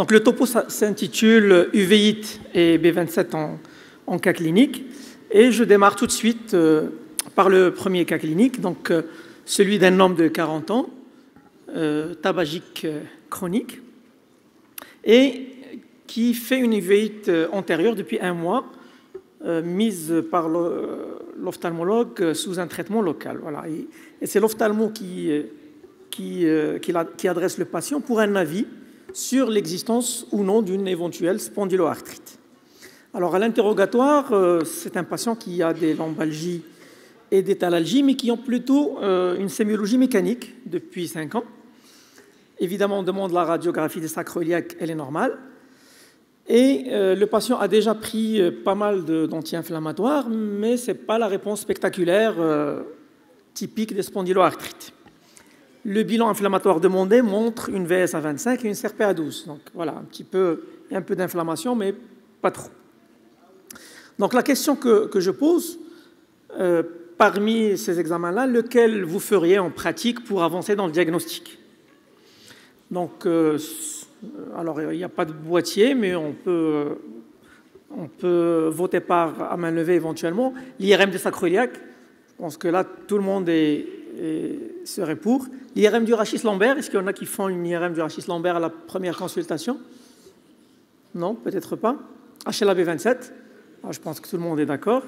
Donc le topo s'intitule uvéite et B27 en cas clinique. Et je démarre tout de suite par le premier cas clinique, donc celui d'un homme de 40 ans, tabagique chronique, et qui fait une uvéite antérieure depuis 1 mois, mise par l'ophtalmologue sous un traitement local. Voilà. Et c'est l'ophtalmo qui adresse le patient pour un avis sur l'existence ou non d'une éventuelle spondyloarthrite. Alors, à l'interrogatoire, c'est un patient qui a des lombalgies et des thalalgies, mais qui ont plutôt une sémiologie mécanique depuis 5 ans. Évidemment, on demande la radiographie des sacroiliaques, elle est normale. Et le patient a déjà pris pas mal d'anti-inflammatoires, mais ce n'est pas la réponse spectaculaire typique des spondyloarthrites. Le bilan inflammatoire demandé montre une VS à 25 et une CRP à 12. Donc voilà, un peu d'inflammation, mais pas trop. Donc la question que je pose, parmi ces examens-là, lequel vous feriez en pratique pour avancer dans le diagnostic? Donc, alors il n'y a pas de boîtier, mais on peut voter par à main levée éventuellement. L'IRM des sacroiliaques, je pense que là, tout le monde serait pour. L'IRM du rachis lombaire, est-ce qu'il y en a qui font une IRM du rachis lombaire à la première consultation? Non, peut-être pas. HLA-B27, je pense que tout le monde est d'accord.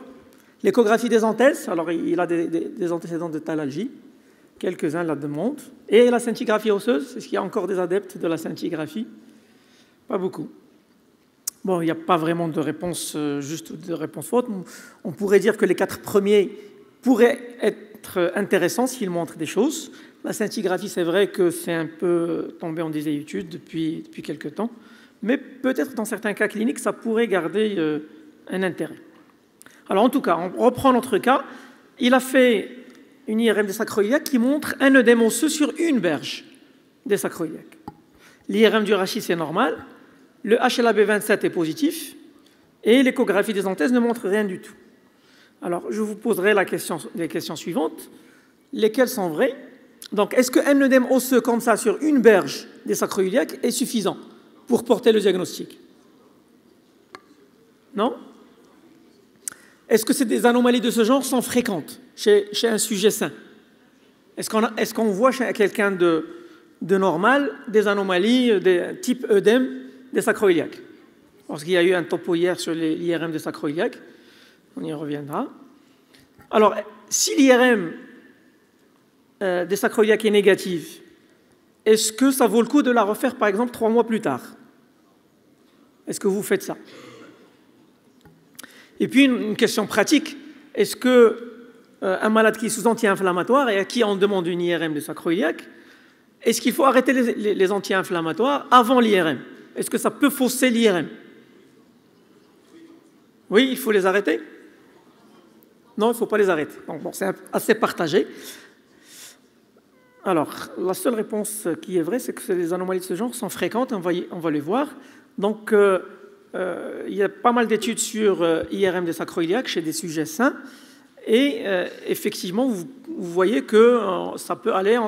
L'échographie des anthèses, alors il a des antécédents de thalalgie, quelques-uns la demandent. Et la scintigraphie osseuse, est-ce qu'il y a encore des adeptes de la scintigraphie? Pas beaucoup. Bon, il n'y a pas vraiment de réponse juste ou de réponse faute. On pourrait dire que les 4 premiers pourraient être intéressants s'ils montrent des choses. La scintigraphie, c'est vrai que c'est un peu tombé en désuétude depuis quelques temps, mais peut-être dans certains cas cliniques, ça pourrait garder un intérêt. Alors en tout cas, on reprend notre cas. Il a fait une IRM des sacroiliaques qui montre un œdème osseux sur une berge des sacroiliaques. L'IRM du rachis est normal, le HLA-B27 est positif et l'échographie des anthèses ne montre rien du tout. Alors, je vous poserai les questions suivantes. Lesquelles sont vraies? Donc, est-ce qu'un œdème osseux comme ça sur une berge des sacroiliaques est suffisant pour porter le diagnostic? Non? Est-ce que des anomalies de ce genre sont fréquentes chez un sujet sain? Est-ce qu'on voit chez quelqu'un de normal des anomalies de type œdème des sacroiliaques? Parce qu'il y a eu un topo hier sur l'IRM des sacroiliaques. On y reviendra. Alors, si l'IRM des sacroiliaques est négative, est-ce que ça vaut le coup de la refaire, par exemple, 3 mois plus tard? Est-ce que vous faites ça? Et puis, une question pratique. Est-ce qu'un malade qui est sous anti-inflammatoire et à qui on demande une IRM de sacroiliaque, est-ce qu'il faut arrêter les anti-inflammatoires avant l'IRM? Est-ce que ça peut fausser l'IRM? Oui, il faut les arrêter? Non, il ne faut pas les arrêter. Donc, bon, c'est assez partagé. Alors, la seule réponse qui est vraie, c'est que les anomalies de ce genre sont fréquentes, on va les voir. Donc, il y a pas mal d'études sur IRM des sacroiliaques chez des sujets sains. Et effectivement, vous voyez que ça peut aller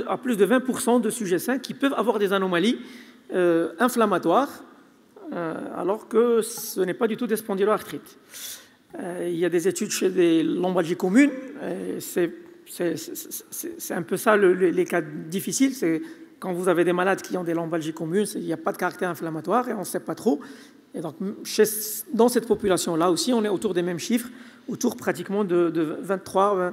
à plus de 20% de sujets sains qui peuvent avoir des anomalies inflammatoires, alors que ce n'est pas du tout des spondyloarthrites. Il y a des études chez des lombalgies communes. C'est un peu ça les cas difficiles. C'est quand vous avez des malades qui ont des lombalgies communes, il n'y a pas de caractère inflammatoire et on ne sait pas trop. Et donc, dans cette population-là aussi, on est autour des mêmes chiffres, autour pratiquement de 23%.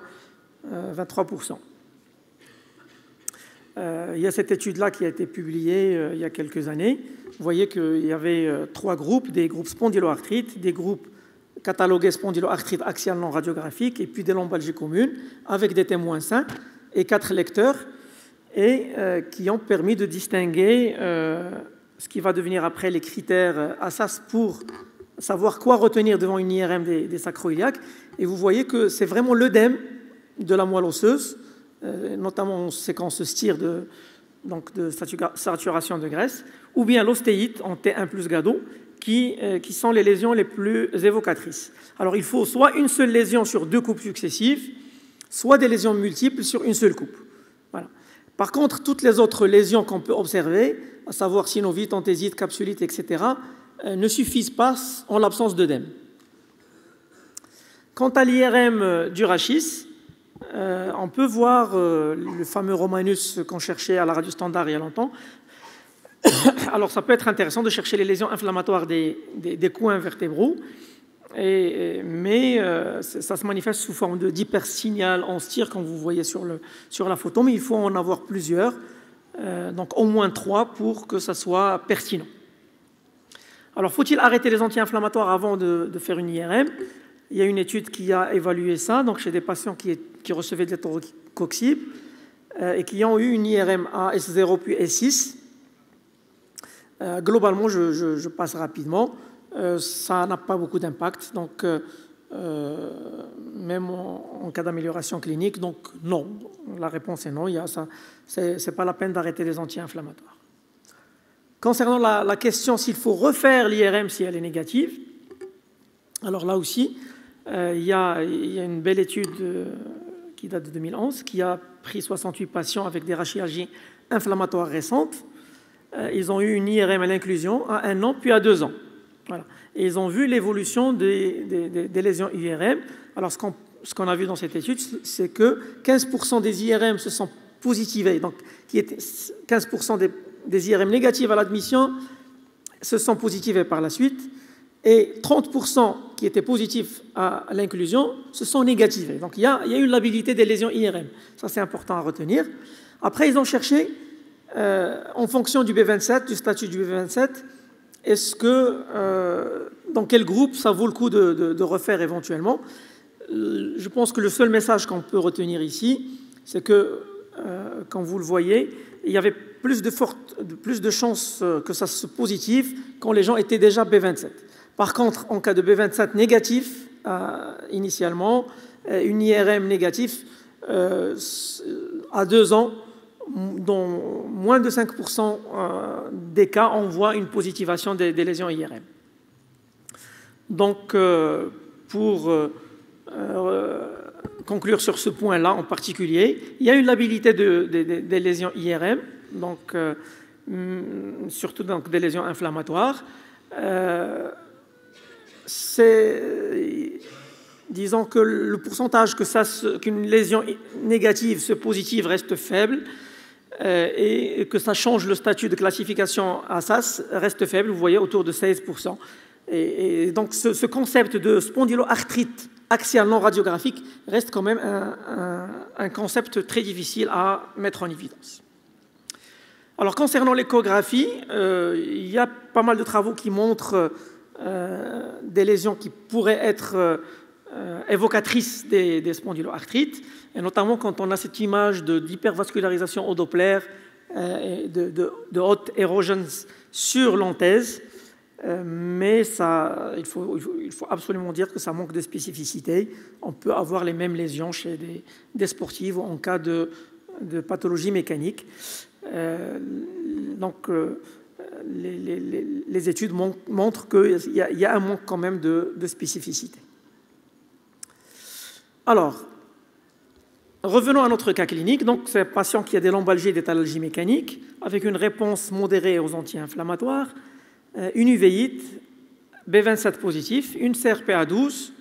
Il y a cette étude-là qui a été publiée il y a quelques années. Vous voyez qu'il y avait 3 groupes, des groupes spondyloarthrites, des groupes catalogués spondyloarthrite axiale non radiographique et puis des lombalgies communes avec des témoins sains et 4 lecteurs et qui ont permis de distinguer ce qui va devenir après les critères ASAS pour savoir quoi retenir devant une IRM des sacroiliaques. Et vous voyez que c'est vraiment l'œdème de la moelle osseuse, notamment en séquence STIR de saturation de graisse, ou bien l'ostéite en T1 plus GADO, qui sont les lésions les plus évocatrices. Alors il faut soit une seule lésion sur 2 coupes successives, soit des lésions multiples sur une seule coupe. Voilà. Par contre, toutes les autres lésions qu'on peut observer, à savoir synovite, enthésite, capsulite, etc., ne suffisent pas en l'absence d'œdème. Quant à l'IRM du rachis, on peut voir le fameux Romanus qu'on cherchait à la radio standard il y a longtemps. Alors, ça peut être intéressant de chercher les lésions inflammatoires des coins vertébraux, mais ça se manifeste sous forme d'hypersignal en stir, comme vous voyez sur la photo, mais il faut en avoir plusieurs, donc au moins 3 pour que ça soit pertinent. Alors, faut-il arrêter les anti-inflammatoires avant de faire une IRM? Il y a une étude qui a évalué ça, donc chez des patients qui recevaient de l'étorocoxib et qui ont eu une IRM à S0 puis S6. Globalement, je passe rapidement. Ça n'a pas beaucoup d'impact, donc même en cas d'amélioration clinique, donc non. La réponse est non. C'est pas la peine d'arrêter les anti-inflammatoires. Concernant la question s'il faut refaire l'IRM si elle est négative, alors là aussi, il y a une belle étude qui date de 2011 qui a pris 68 patients avec des rachialgies inflammatoires récentes. Ils ont eu une IRM à l'inclusion à 1 an puis à 2 ans. Voilà. Et ils ont vu l'évolution des lésions IRM. Alors ce qu'on a vu dans cette étude, c'est que 15% des IRM se sont positivés. Donc 15% des IRM négatives à l'admission se sont positivés par la suite. Et 30% qui étaient positifs à l'inclusion se sont négativés. Donc il y a une labilité des lésions IRM. Ça, c'est important à retenir. Après, ils ont cherché, en fonction du B27, du statut du B27, est-ce que, dans quel groupe ça vaut le coup de refaire éventuellement. Je pense que le seul message qu'on peut retenir ici, c'est que, comme vous le voyez, il y avait plus de chances que ça se positive quand les gens étaient déjà B27. Par contre, en cas de B27 négatif, initialement, une IRM négative, à 2 ans, dans moins de 5% des cas, on voit une positivation des lésions IRM. Donc, pour conclure sur ce point-là en particulier, il y a une labilité des lésions IRM, donc, surtout donc, des lésions inflammatoires. Disons que le pourcentage qu'une lésion négative se positive reste faible et que ça change le statut de classification à SAS reste faible, vous voyez, autour de 16%. Et donc ce concept de spondyloarthrite axiale non radiographique reste quand même un concept très difficile à mettre en évidence. Alors concernant l'échographie, il y a pas mal de travaux qui montrent des lésions qui pourraient être évocatrices des spondyloarthrites, et notamment quand on a cette image d'hypervascularisation au Doppler et de haute érosion sur l'enthèse, mais il faut absolument dire que ça manque de spécificité. On peut avoir les mêmes lésions chez des sportifs ou en cas de pathologie mécanique. Donc, les études montrent qu'il y a un manque quand même de spécificité. Alors, revenons à notre cas clinique. Donc, c'est un patient qui a des lombalgies et des thalalgies mécaniques, avec une réponse modérée aux anti-inflammatoires, une uvéite, B27 positif, une CRPA12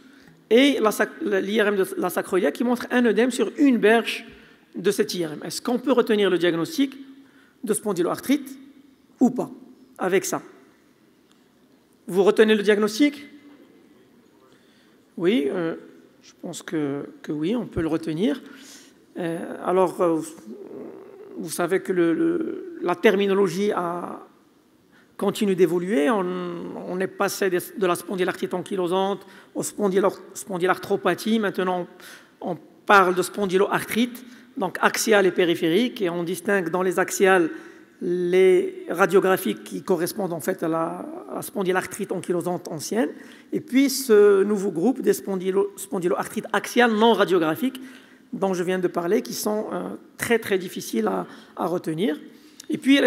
et l'IRM de la sacroiliaque qui montre un œdème sur une berge de cette IRM. Est-ce qu'on peut retenir le diagnostic de spondyloarthrite ou pas avec ça? Vous retenez le diagnostic? Oui, je pense que oui, on peut le retenir. Alors, vous savez que la terminologie continue d'évoluer. On est passé de la spondylarthrite ankylosante au spondylarthropathie. Maintenant, on parle de spondyloarthrite, donc axiale et périphérique, et on distingue dans les axiales les radiographiques qui correspondent en fait à la spondylarthrite ankylosante ancienne, et puis ce nouveau groupe des spondyloarthrites axiales non radiographiques dont je viens de parler, qui sont très très difficiles à retenir. Et puis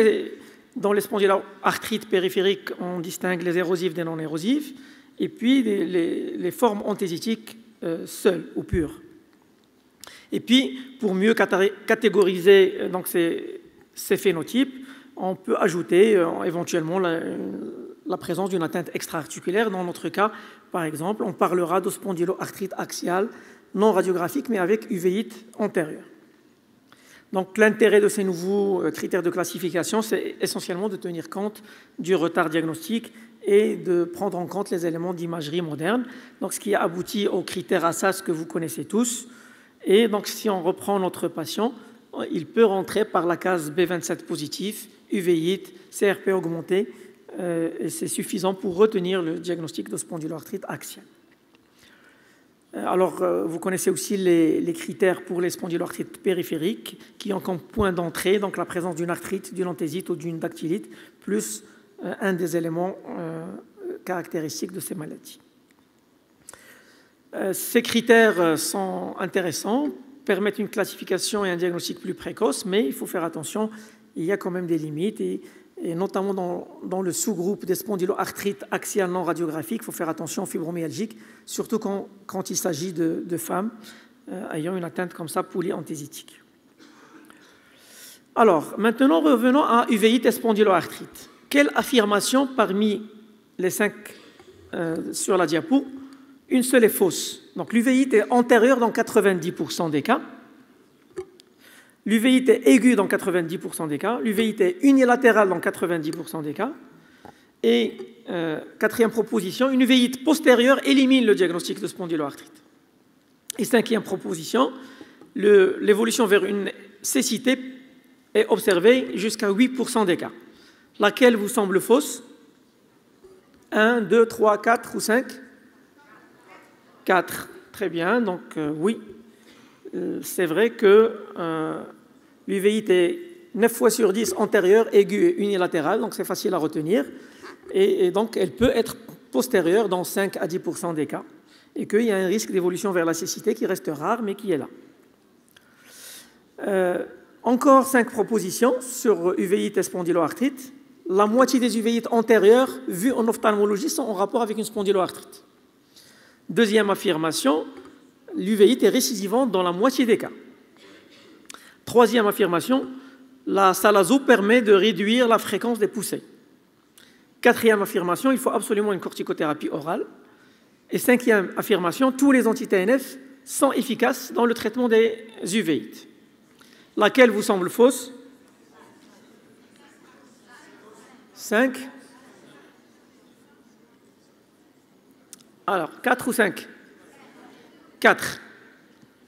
dans les spondyloarthrites périphériques, on distingue les érosifs des non érosifs, et puis les formes anthésitiques seules ou pures. Et puis, pour mieux catégoriser donc, ces phénotypes, on peut ajouter éventuellement la présence d'une atteinte extra-articulaire. Dans notre cas, par exemple, on parlera de spondyloarthrite axiale non radiographique, mais avec uvéite antérieure. Donc, l'intérêt de ces nouveaux critères de classification, c'est essentiellement de tenir compte du retard diagnostique et de prendre en compte les éléments d'imagerie moderne. Donc, ce qui a abouti aux critères ASAS que vous connaissez tous. Et donc, si on reprend notre patient, il peut rentrer par la case B27 positif, uvéite, CRP augmenté, et c'est suffisant pour retenir le diagnostic de spondyloarthrite axiale. Alors, vous connaissez aussi les critères pour les spondyloarthrites périphériques qui ont comme point d'entrée donc la présence d'une arthrite, d'une anthésite ou d'une dactylite, plus un des éléments caractéristiques de ces maladies. Ces critères sont intéressants, permettent une classification et un diagnostic plus précoce, mais il faut faire attention, il y a quand même des limites, et notamment dans le sous-groupe des spondyloarthrites axiales non radiographiques, il faut faire attention aux fibromyalgiques, surtout quand il s'agit de femmes ayant une atteinte comme ça polyanthésitique. Alors, maintenant, revenons à uvéite et spondyloarthrite. Quelle affirmation parmi les 5 sur la diapo? Une seule est fausse. Donc, l'uvéite est antérieure dans 90% des cas. L'uvéite est aiguë dans 90% des cas. L'uvéite est unilatérale dans 90% des cas. Et quatrième proposition, une uvéite postérieure élimine le diagnostic de spondyloarthrite. Et cinquième proposition, l'évolution vers une cécité est observée jusqu'à 8% des cas. Laquelle vous semble fausse? 1, 2, 3, 4 ou 5? 4. Très bien. Donc, oui, c'est vrai que l'uvéite est 9 fois sur 10 antérieure, aiguë et unilatérale, donc c'est facile à retenir. Et donc, elle peut être postérieure dans 5 à 10% des cas. Et qu'il y a un risque d'évolution vers la cécité qui reste rare, mais qui est là. Encore 5 propositions sur uvéite et spondyloarthrite. La moitié des uvéites antérieures, vues en ophtalmologie, sont en rapport avec une spondyloarthrite. Deuxième affirmation, l'uvéite est récidivante dans la moitié des cas. Troisième affirmation, la salazo permet de réduire la fréquence des poussées. Quatrième affirmation, il faut absolument une corticothérapie orale. Et cinquième affirmation, tous les anti-TNF sont efficaces dans le traitement des uvéites. Laquelle vous semble fausse? 5. Alors, 4 ou 5? 4.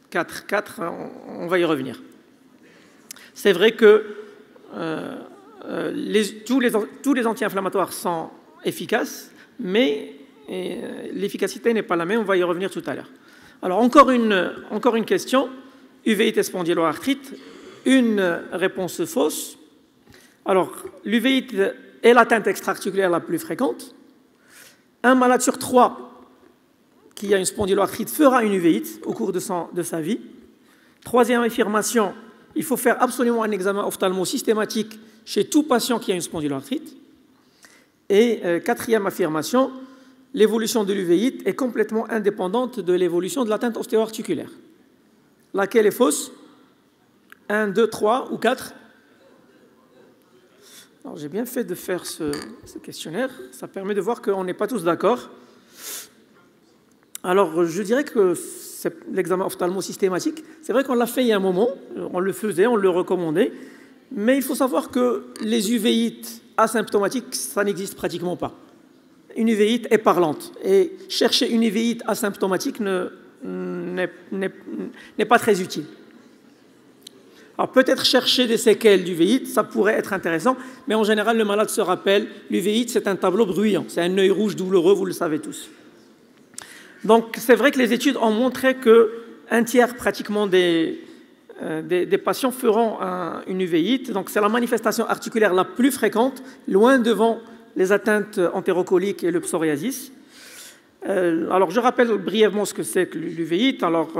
4, on va y revenir. C'est vrai que tous les anti-inflammatoires sont efficaces, mais l'efficacité n'est pas la même, on va y revenir tout à l'heure. Alors, encore une question, uvéite et spondyloarthrite, une réponse fausse. Alors, l'uvéite est l'atteinte extra-articulaire la plus fréquente. Un malade sur 3 qui a une spondyloarthrite fera une uvéite au cours de sa vie. Troisième affirmation, il faut faire absolument un examen ophtalmo systématique chez tout patient qui a une spondyloarthrite. Et quatrième affirmation, l'évolution de l'uvéite est complètement indépendante de l'évolution de l'atteinte ostéo-articulaire. Laquelle est fausse? 1, 2, 3 ou 4? Alors, j'ai bien fait de faire ce questionnaire. Ça permet de voir qu'on n'est pas tous d'accord. Alors, je dirais que l'examen ophtalmo systématique, c'est vrai qu'on l'a fait il y a un moment, on le faisait, on le recommandait, mais il faut savoir que les uvéites asymptomatiques, ça n'existe pratiquement pas. Une uvéite est parlante, et chercher une uvéite asymptomatique n'est pas très utile. Alors peut-être chercher des séquelles d'uvéite, ça pourrait être intéressant, mais en général, le malade se rappelle, l'uvéite, c'est un tableau bruyant, c'est un œil rouge douloureux, vous le savez tous. Donc, c'est vrai que les études ont montré qu'un tiers pratiquement des patients feront une uvéite. Donc, c'est la manifestation articulaire la plus fréquente, loin devant les atteintes entérocoliques et le psoriasis. Alors, je rappelle brièvement ce que c'est que l'uvéite. Alors,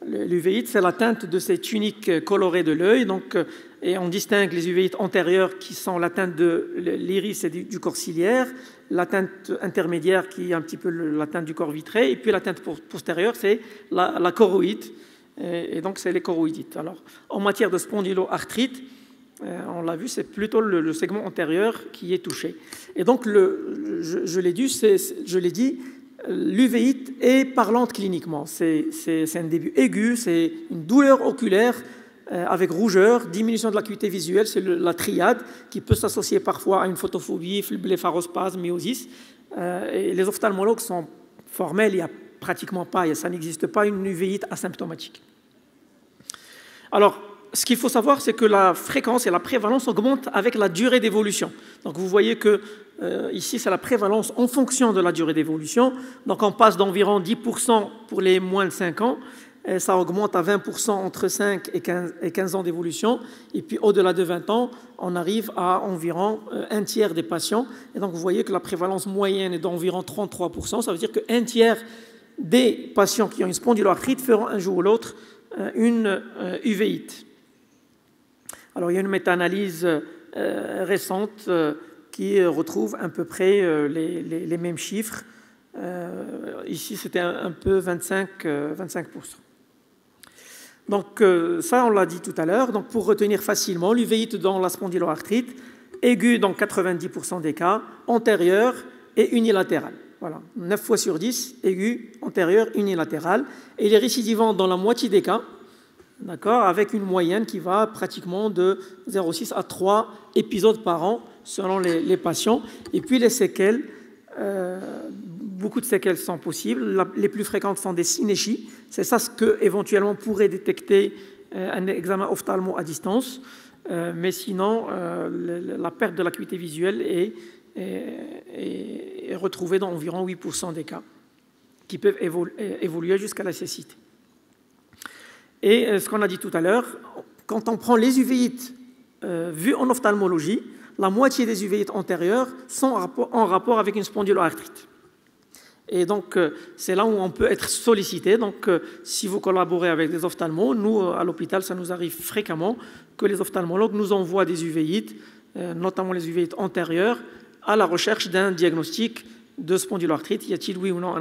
l'uvéite, c'est l'atteinte de ces tuniques colorées de l'œil. Donc, et on distingue les uvéites antérieures qui sont l'atteinte de l'iris et du corps ciliaire, l'atteinte intermédiaire qui est un petit peu l'atteinte du corps vitré, et puis l'atteinte postérieure, c'est la choroïde, et donc c'est les choroïdites. Alors, en matière de spondyloarthrite, on l'a vu, c'est plutôt le segment antérieur qui est touché. Et donc, je l'ai dit, l'uvéite est parlante cliniquement. C'est un début aigu, c'est une douleur oculaire avec rougeur, diminution de l'acuité visuelle, c'est la triade qui peut s'associer parfois à une photophobie, blépharospasme, myosis. Et les ophtalmologues sont formels, il n'y a pratiquement pas, ça n'existe pas une uvéite asymptomatique. Alors, ce qu'il faut savoir, c'est que la fréquence et la prévalence augmentent avec la durée d'évolution. Donc, vous voyez que ici, c'est la prévalence en fonction de la durée d'évolution. Donc, on passe d'environ 10% pour les moins de 5 ans. Et ça augmente à 20% entre 5 et 15 ans d'évolution. Et puis, au-delà de 20 ans, on arrive à environ un tiers des patients. Et donc, vous voyez que la prévalence moyenne est d'environ 33%. Ça veut dire qu'un tiers des patients qui ont une spondyloarthrite feront un jour ou l'autre une uvéite. Alors, il y a une méta-analyse récente qui retrouve à peu près les mêmes chiffres. Ici, c'était un peu 25%. Donc, ça, on l'a dit tout à l'heure. Donc, pour retenir facilement, l'uvéite dans la spondyloarthrite, aiguë dans 90% des cas, antérieure et unilatérale. Voilà, 9 fois sur 10, aiguë, antérieure, unilatérale. Et les récidivants dans la moitié des cas, d'accord, avec une moyenne qui va pratiquement de 0,6 à 3 épisodes par an selon les patients. Et puis les séquelles, beaucoup de séquelles sont possibles. Les plus fréquentes sont des synéchies. C'est ça ce que éventuellement pourrait détecter un examen ophtalmo à distance. Mais sinon, la perte de l'acuité visuelle est retrouvée dans environ 8% des cas qui peuvent évoluer jusqu'à la cécité. Et ce qu'on a dit tout à l'heure, quand on prend les uvéites vues en ophtalmologie, la moitié des uvéites antérieures sont en rapport avec une spondyloarthrite. Et donc, c'est là où on peut être sollicité. Donc, si vous collaborez avec des ophtalmos, nous, à l'hôpital, ça nous arrive fréquemment que les ophtalmologues nous envoient des uvéites, notamment les uvéites antérieures, à la recherche d'un diagnostic de spondyloarthrite. Y a-t-il, oui ou non,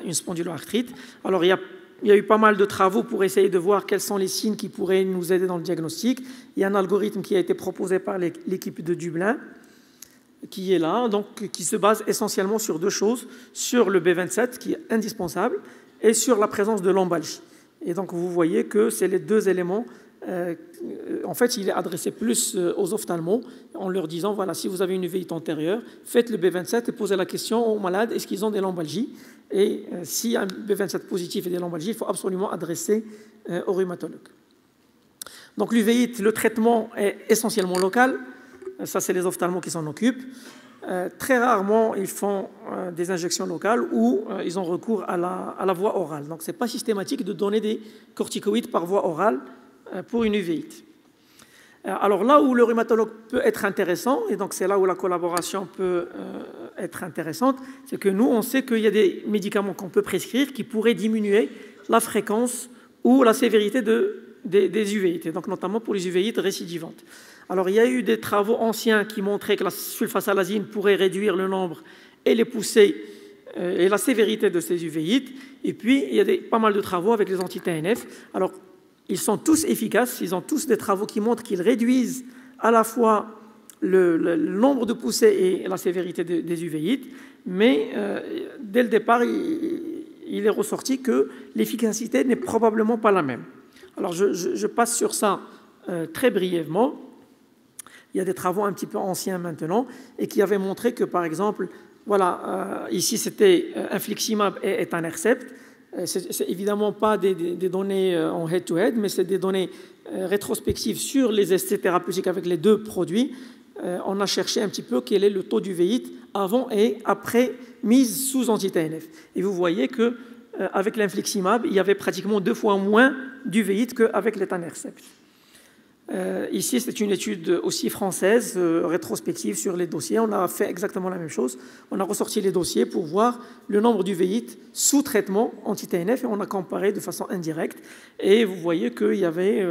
une spondyloarthrite? Alors, il y a eu pas mal de travaux pour essayer de voir quels sont les signes qui pourraient nous aider dans le diagnostic. Il y a un algorithme qui a été proposé par l'équipe de Dublin, qui est là, donc qui se base essentiellement sur deux choses, sur le B27 qui est indispensable et sur la présence de lombalgie. Et donc vous voyez que c'est les deux éléments. En fait, il est adressé plus aux ophtalmos en leur disant, voilà, si vous avez une uvéite antérieure, faites le B27 et posez la question aux malades, est-ce qu'ils ont des lombalgies? Et si un B27 positif et des lombalgies, il faut absolument adresser au rhumatologue. Donc l'uvéite, le traitement est essentiellement local. Ça, c'est les ophtalmos qui s'en occupent. Très rarement, ils font des injections locales ou ils ont recours à la voie orale. Donc, ce n'est pas systématique de donner des corticoïdes par voie orale pour une uvéite. Alors là où le rhumatologue peut être intéressant, et donc c'est là où la collaboration peut être intéressante, c'est que nous, on sait qu'il y a des médicaments qu'on peut prescrire qui pourraient diminuer la fréquence ou la sévérité des uvéites, et donc notamment pour les uvéites récidivantes. Alors, il y a eu des travaux anciens qui montraient que la sulfasalazine pourrait réduire le nombre et les poussées et la sévérité de ces uvéites. Et puis, il y a pas mal de travaux avec les anti-TNF. Alors, ils sont tous efficaces, ils ont tous des travaux qui montrent qu'ils réduisent à la fois le nombre de poussées et la sévérité des uvéites, mais dès le départ, il est ressorti que l'efficacité n'est probablement pas la même. Alors, je passe sur ça très brièvement. Il y a des travaux un petit peu anciens maintenant et qui avaient montré que, par exemple, voilà, ici c'était infliximab et etanercept. C'est évidemment pas des données en head-to-head, mais c'est des données rétrospectives sur les essais thérapeutiques avec les deux produits. On a cherché un petit peu quel est le taux d'uvéite avant et après mise sous anti-TNF. Et vous voyez qu'avec l'infliximab, il y avait pratiquement 2 fois moins d'uvéite qu'avec l'etanercept. Ici, c'est une étude aussi française, rétrospective sur les dossiers. On a fait exactement la même chose. On a ressorti les dossiers pour voir le nombre d'uvéites sous traitement anti-TNF et on a comparé de façon indirecte. Et vous voyez qu'il y avait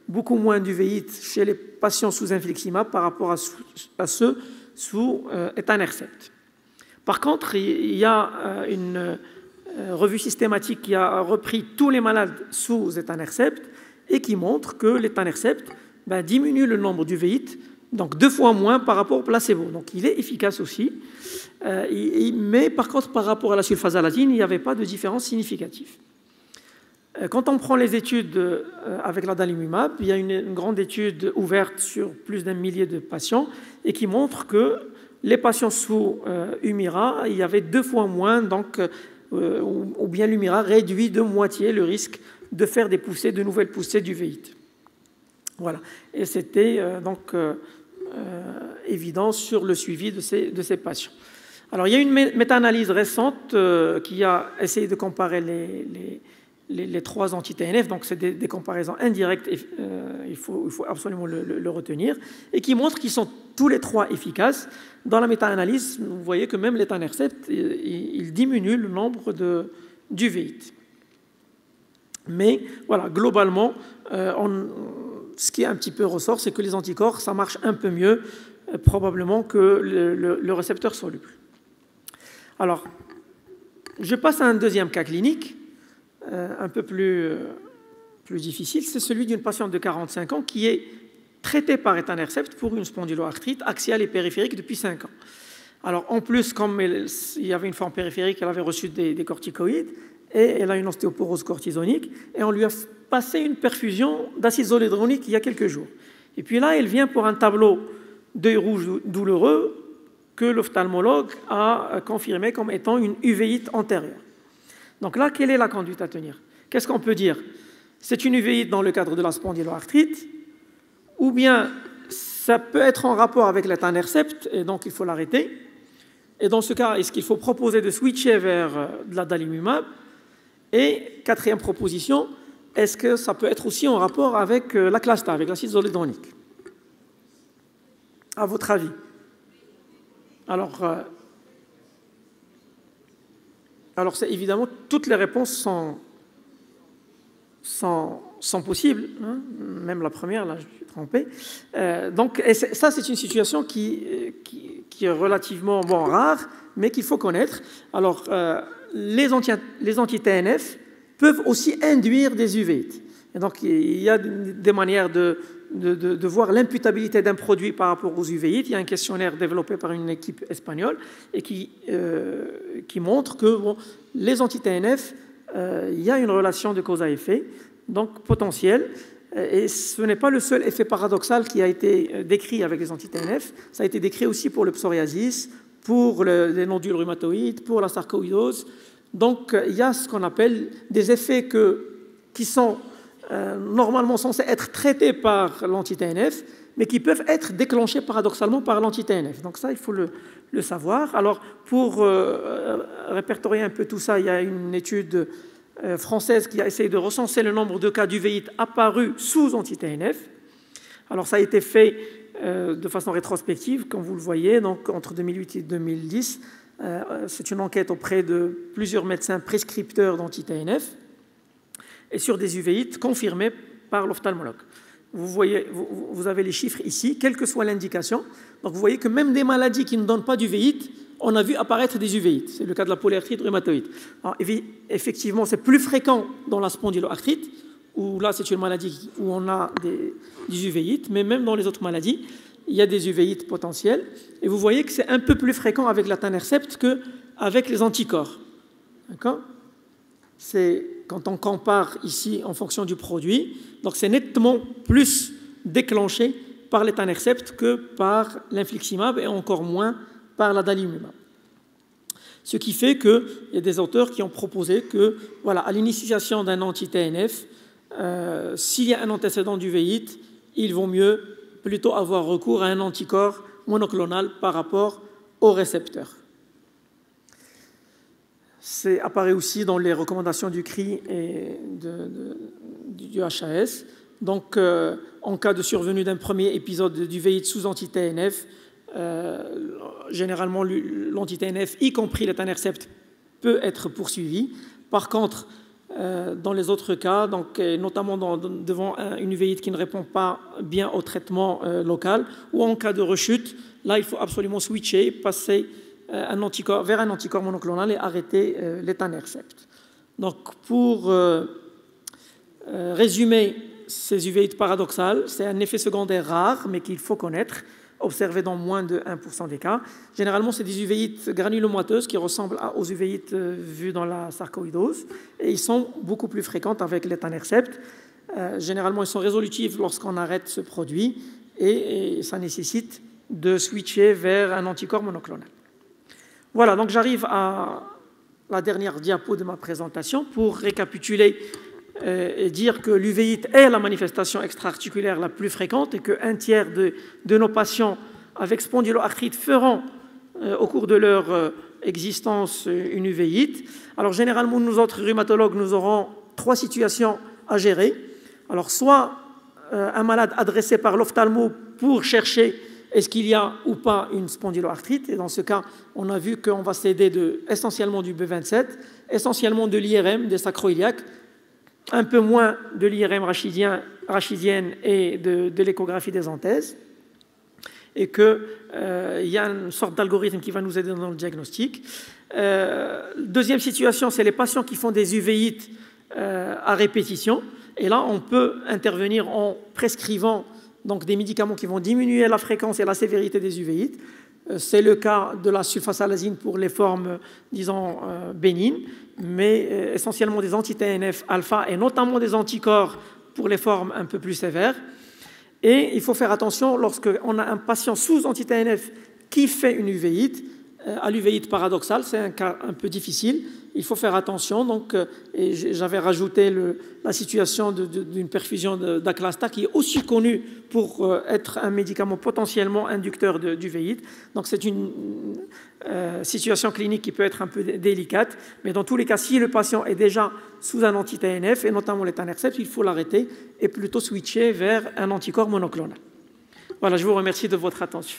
beaucoup moins d'uvéites chez les patients sous infliximab par rapport à ceux sous etanercept. Par contre, il y a revue systématique qui a repris tous les malades sous étanercept et qui montre que l'étanercept diminue le nombre d'uvéites, donc 2 fois moins par rapport au placebo. Donc il est efficace aussi, mais par contre par rapport à la sulfasalazine, il n'y avait pas de différence significative. Quand on prend les études avec l'adalimumab, il y a une grande étude ouverte sur plus d'1 millier de patients et qui montre que les patients sous Humira, il y avait 2 fois moins, donc, ou bien l'Humira réduit de moitié le risque de faire de nouvelles poussées d'uvéites. Voilà. Et c'était donc évident sur le suivi de ces patients. Alors, il y a une méta-analyse récente qui a essayé de comparer les 3 anti-TNF, donc c'est des comparaisons indirectes, il faut absolument le retenir, et qui montrent qu'ils sont tous les 3 efficaces. Dans la méta-analyse, vous voyez que même l'étanercept, il diminue le nombre d'uvéites. Mais voilà, globalement, ce qui est un petit peu ressort, c'est que les anticorps, ça marche un peu mieux probablement que le récepteur soluble. Alors, je passe à un deuxième cas clinique, un peu plus difficile, c'est celui d'une patiente de 45 ans qui est traitée par étanercept pour une spondyloarthrite axiale et périphérique depuis 5 ans. Alors, en plus, comme il y avait une forme périphérique, elle avait reçu des corticoïdes et elle a une ostéoporose cortisonique et on lui a passé une perfusion d'acide zoledronique il y a quelques jours. Et puis là, elle vient pour un tableau d'œil rouge douloureux que l'ophtalmologue a confirmé comme étant une uvéite antérieure. Donc là, quelle est la conduite à tenir? Qu'est-ce qu'on peut dire? C'est une uvéite dans le cadre de la spondyloarthrite, ou bien ça peut être en rapport avec l'étanercept, et donc il faut l'arrêter. Et dans ce cas, est-ce qu'il faut proposer de switcher vers de l'adalimumab? Et quatrième proposition, est-ce que ça peut être aussi en rapport avec la Clasta, avec l'acide zoledronique? À votre avis? Alors c'est évidemment, toutes les réponses sont possibles, hein, même la première, là, je me suis trompé. Donc, ça, c'est une situation qui est relativement rare, mais qu'il faut connaître. Alors, les anti-TNF peuvent aussi induire des uvéites. Et donc, il y a des manières de voir l'imputabilité d'un produit par rapport aux uvéites. Il y a un questionnaire développé par une équipe espagnole et qui montre que les anti-TNF, il y a une relation de cause à effet, donc potentielle. Et ce n'est pas le seul effet paradoxal qui a été décrit avec les anti-TNF. Ça a été décrit aussi pour le psoriasis, pour les nodules rhumatoïdes, pour la sarcoïdose. Donc, il y a ce qu'on appelle des effets qui sont normalement censés être traités par l'anti-TNF, mais qui peuvent être déclenchés paradoxalement par l'anti-TNF. Donc ça, il faut le savoir. Alors, pour répertorier un peu tout ça, il y a une étude française qui a essayé de recenser le nombre de cas d'uvéites apparus sous anti-TNF. Alors, ça a été fait de façon rétrospective, comme vous le voyez, donc entre 2008 et 2010. C'est une enquête auprès de plusieurs médecins prescripteurs d'anti-TNF et sur des uvéites confirmées par l'ophtalmologue. Vous avez les chiffres ici, quelle que soit l'indication. Donc vous voyez que même des maladies qui ne donnent pas d'uvéites, on a vu apparaître des uvéites. C'est le cas de la polyarthrite rhumatoïde. Alors, effectivement, c'est plus fréquent dans la spondyloarthrite, où là c'est une maladie où on a des uvéites, mais même dans les autres maladies, il y a des uvéites potentielles. Et vous voyez que c'est un peu plus fréquent avec l'étanercept qu'avec les anticorps. D'accord? C'est quand on compare ici en fonction du produit, donc c'est nettement plus déclenché par l'étanercept que par l'infliximab et encore moins par l'adalimumab. Ce qui fait qu'il y a des auteurs qui ont proposé que, voilà, à l'initiation d'un anti-TNF, s'il y a un antécédent d'uvéite, il vaut mieux plutôt avoir recours à un anticorps monoclonal par rapport au récepteur. C'est apparaît aussi dans les recommandations du CRI et du HAS. Donc, en cas de survenue d'un premier épisode d'uvéite sous anti-TNF, généralement l'anti-TNF, y compris l'étanercept, peut être poursuivi. Par contre, dans les autres cas, donc, notamment devant une uvéite qui ne répond pas bien au traitement local, ou en cas de rechute, là, il faut absolument switcher, passer vers un anticorps monoclonal et arrêter l'étanercept. Donc, pour résumer ces uvéites paradoxales, c'est un effet secondaire rare, mais qu'il faut connaître, observé dans moins de 1% des cas. Généralement, c'est des uvéites granulomateuses qui ressemblent aux uvéites vues dans la sarcoïdose, et ils sont beaucoup plus fréquentes avec l'étanercept. Généralement, ils sont résolutifs lorsqu'on arrête ce produit, et ça nécessite de switcher vers un anticorps monoclonal. Voilà, donc j'arrive à la dernière diapo de ma présentation pour récapituler et dire que l'uvéite est la manifestation extra-articulaire la plus fréquente et qu'un tiers de nos patients avec spondyloarthrite feront au cours de leur existence une uvéite. Alors généralement, nous autres rhumatologues, nous aurons 3 situations à gérer. Alors soit un malade adressé par l'ophtalmo pour chercher est-ce qu'il y a ou pas une spondyloarthrite, et dans ce cas, on a vu qu'on va s'aider essentiellement du B27, essentiellement de l'IRM, des sacroiliaques, un peu moins de l'IRM rachidienne et de l'échographie des anthèses, et qu'il y a une sorte d'algorithme qui va nous aider dans le diagnostic. Deuxième situation, c'est les patients qui font des uvéites à répétition, et là, on peut intervenir en prescrivant donc, des médicaments qui vont diminuer la fréquence et la sévérité des uvéites. C'est le cas de la sulfasalazine pour les formes, disons, bénignes, mais essentiellement des anti-TNF alpha et notamment des anticorps pour les formes un peu plus sévères. Et il faut faire attention lorsqu'on a un patient sous anti-TNF qui fait une uvéite, à l'uvéite paradoxale, c'est un cas un peu difficile. Il faut faire attention. Donc, et j'avais rajouté la situation d'une perfusion d'Aclasta qui est aussi connue pour être un médicament potentiellement inducteur d'uvéite. Donc, c'est une situation clinique qui peut être un peu délicate. Mais dans tous les cas, si le patient est déjà sous un anti-TNF, et notamment l'étanercept, il faut l'arrêter et plutôt switcher vers un anticorps monoclonal. Voilà, je vous remercie de votre attention.